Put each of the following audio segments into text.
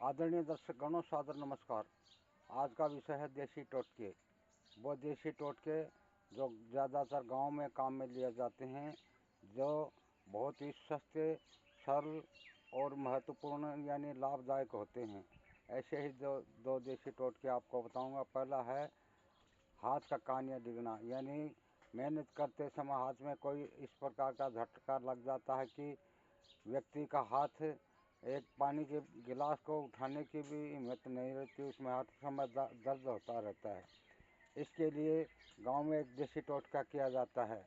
आदरणीय दर्शकगणों, सादर नमस्कार। आज का विषय है देसी टोटके। वो देसी टोटके जो ज़्यादातर गांव में काम में लिए जाते हैं, जो बहुत ही सस्ते, सरल और महत्वपूर्ण यानी लाभदायक होते हैं। ऐसे ही दो देसी टोटके आपको बताऊंगा। पहला है हाथ का कानिया डिगना, यानी मेहनत करते समय हाथ में कोई इस प्रकार का झटका लग जाता है कि व्यक्ति का हाथ एक पानी के गिलास को उठाने की भी हिम्मत नहीं रहती, उसमें हर समय दर्द होता रहता है। इसके लिए गांव में एक देसी टोटका किया जाता है।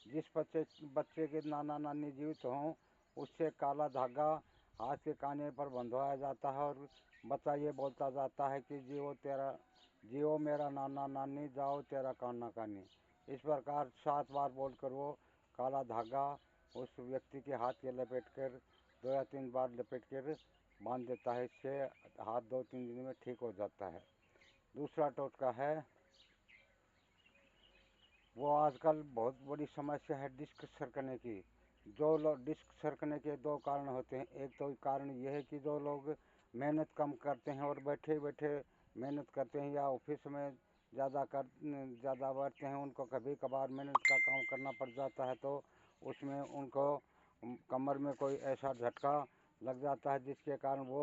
जिस बच्चे के नाना नानी जीवित हों, उससे काला धागा हाथ के काने पर बंधवाया जाता है और बच्चा ये बोलता जाता है कि जियो मेरा नाना नानी, जाओ तेरा काना कानी। इस प्रकार 7 बार बोलकर वो काला धागा उस व्यक्ति के हाथ के लपेट कर 2 या 3 बार लपेट कर बांध देता है। इससे हाथ 2-3 दिन में ठीक हो जाता है। दूसरा टोटका है, वो आजकल बहुत बड़ी समस्या है डिस्क सरकने की। जो लोग डिस्क सरकने के 2 कारण होते हैं। एक तो कारण यह है कि जो लोग मेहनत कम करते हैं और बैठे बैठे मेहनत करते हैं या ऑफिस में ज़्यादा बैठते हैं, उनको कभी कभार मेहनत का काम करना पड़ जाता है, तो उसमें उनको कमर में कोई ऐसा झटका लग जाता है जिसके कारण वो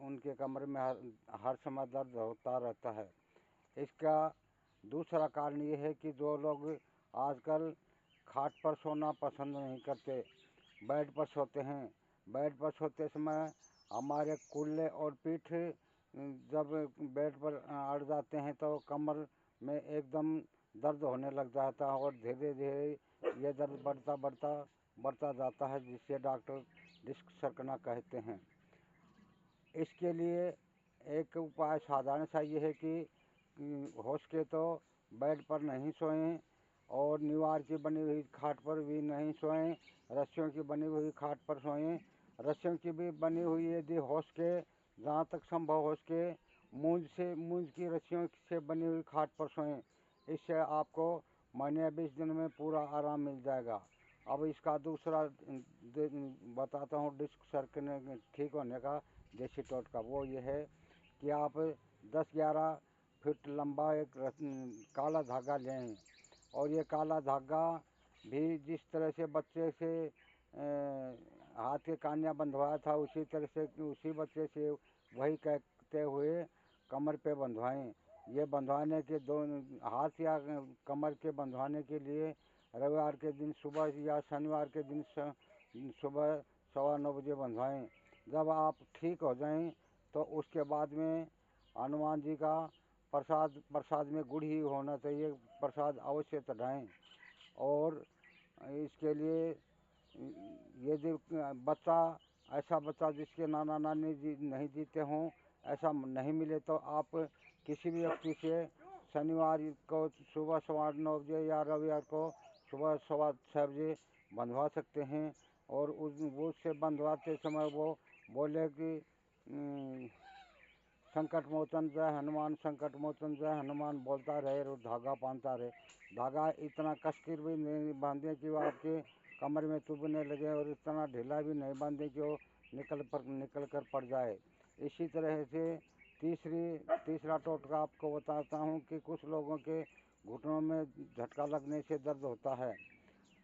उनके कमर में हर समय दर्द होता रहता है। इसका दूसरा कारण ये है कि जो लोग आजकल खाट पर सोना पसंद नहीं करते, बेड पर सोते हैं। बेड पर सोते समय हमारे कूल्हे और पीठ जब बेड पर अड़ जाते हैं तो कमर में एकदम दर्द होने लग जाता है और धीरे धीरे ये दर्द बढ़ता जाता है, जिससे डॉक्टर डिस्क सरकना कहते हैं। इसके लिए एक उपाय साधारण सा ये है कि हो सके तो बेड पर नहीं सोएं और निवार की बनी हुई खाट पर भी नहीं सोएं, रस्सियों की बनी हुई खाट पर सोएं। रस्सियों की भी बनी हुई यदि हो सके, जहाँ तक संभव हो सके, मूंज की रस्सियों से बनी हुई खाट पर सोएं। इससे आपको महीने 20 दिन में पूरा आराम मिल जाएगा। अब इसका दूसरा बताता हूँ डिस्क सरकने ठीक होने का देसी टोटका। वो ये है कि आप 10-11 फीट लंबा एक काला धागा लें और ये काला धागा भी जिस तरह से बच्चे से हाथ के कानिया बंधवाया था, उसी तरह से उसी बच्चे से वही कहते हुए कमर पे बंधवाएं। ये बंधवाने के हाथ या कमर के बंधवाने के लिए रविवार के दिन सुबह या शनिवार के दिन सुबह 9:15 बजे बंधवाएं। जब आप ठीक हो जाएं तो उसके बाद में हनुमान जी का प्रसाद में गुड़ ही होना चाहिए, प्रसाद अवश्य चढ़ाएं। और इसके लिए यदि ऐसा बच्चा जिसके नाना नानी नहीं जीते हों, ऐसा नहीं मिले तो आप किसी भी व्यक्ति से शनिवार को सुबह 9:15 बजे या रविवार को सुबह 6:15 बजे बंधवा सकते हैं। और उससे बंधवाते समय वो बोले कि संकट मोचन जय हनुमान, संकट मोचन जय हनुमान बोलता रहे और धागा बांधता रहे। धागा इतना कसकर भी नहीं बांधे कि वो आपके कमर में चुभने लगे और इतना ढीला भी नहीं बांधे कि वो निकल कर पड़ जाए। इसी तरह से तीसरा टोटका आपको बताता हूँ कि कुछ लोगों के घुटनों में झटका लगने से दर्द होता है,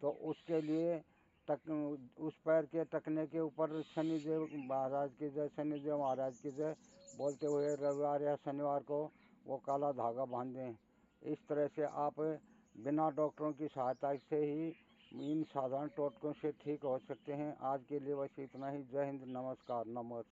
तो उसके लिए उस पैर के टखने के ऊपर शनिदेव महाराज की जय, शनिदेव महाराज की जय बोलते हुए रविवार या शनिवार को वो काला धागा बांध दें। इस तरह से आप बिना डॉक्टरों की सहायता से ही इन साधारण टोटकों से ठीक हो सकते हैं। आज के लिए बस इतना ही। जय हिंद, नमस्कार।